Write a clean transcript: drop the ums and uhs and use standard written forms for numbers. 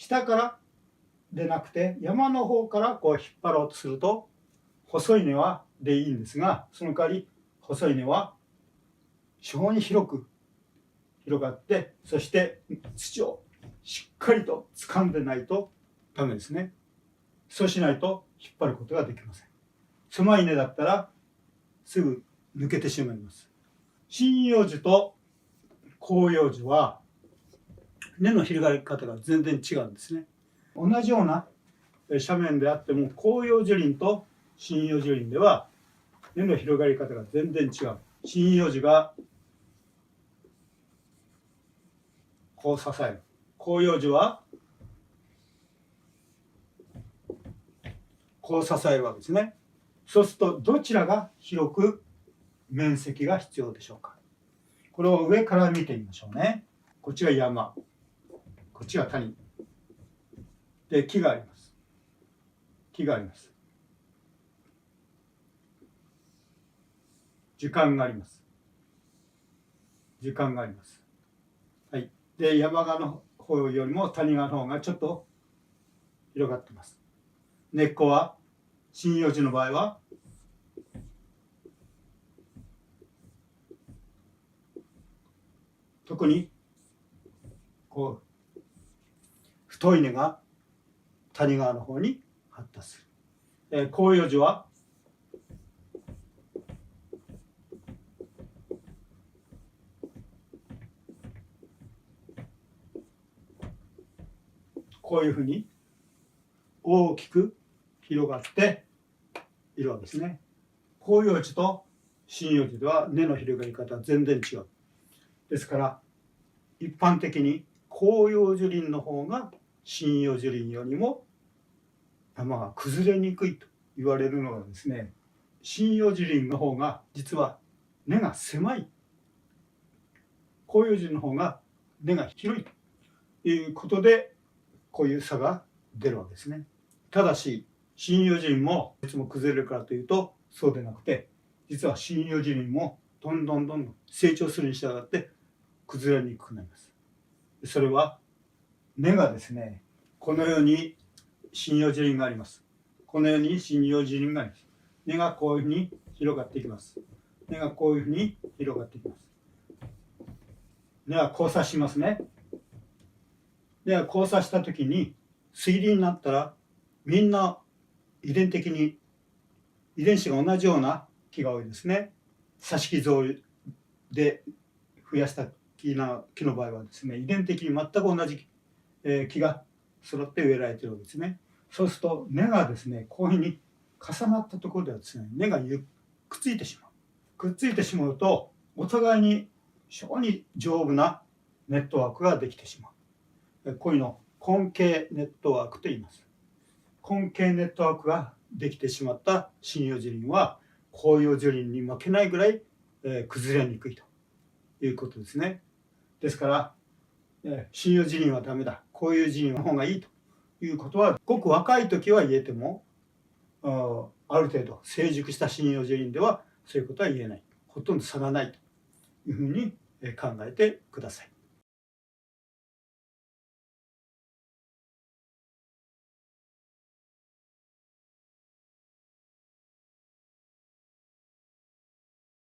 下からでなくて山の方からこう引っ張ろうとすると細い根はでいいんですが、その代わり細い根は非常に広く広がって、そして土をしっかりと掴んでないとダメですね。そうしないと引っ張ることができません。狭い根だったらすぐ抜けてしまいます。針葉樹と広葉樹は根の広がり方が全然違うんですね。同じような斜面であっても広葉樹林と針葉樹林では根の広がり方が全然違う。針葉樹がこう支える。広葉樹はこう支えるわけですね。そうするとどちらが広く面積が必要でしょうか。これを上から見てみましょうね。こっちが山、こっちが谷で、木があります。木があります。樹幹があります。樹幹があります。はい。で、山側の方よりも谷側の方がちょっと広がっています。根っこは針葉樹の場合は特にこう太い根が谷側の方に発達する。広葉樹はこういうふうに大きく広がっているわけですね。広葉樹と針葉樹では根の広がり方は全然違う。ですから一般的に広葉樹林の方が針葉樹林よりも山が崩れにくいと言われるのがですね、針葉樹林の方が実は根が狭い、広葉樹の方が根が広いということでこういう差が出るわけですね。ただし針葉樹林もいつも崩れるからというとそうでなくて、実は針葉樹林もどんどん成長するに従って崩れにくくなります。それは根がですね、このように針葉樹林があります。このように針葉樹林があります。根がこういうふうに広がっていきます。根がこういうふうに広がっていきます。根は交差しますね。根が交差したときに水林になったらみんな遺伝的に遺伝子が同じような木が多いですね。挿し木造で増やした木の場合はですね、遺伝的に全く同じ木が揃って植えられているわけですね。そうすると根がですね、こういうふうに重なったところではですね、根がくっついてしまう。くっついてしまうとお互いに非常に丈夫なネットワークができてしまう。こういうのを根茎ネットワークと言います。根茎ネットワークができてしまった針葉樹林は広葉樹林に負けないぐらい、崩れにくいということですね。ですから針葉樹林はダメだ、広葉樹林の方がいいということはごく若い時は言えても、ある程度成熟した針葉樹林ではそういうことは言えない、ほとんど差がないというふうに考えてください。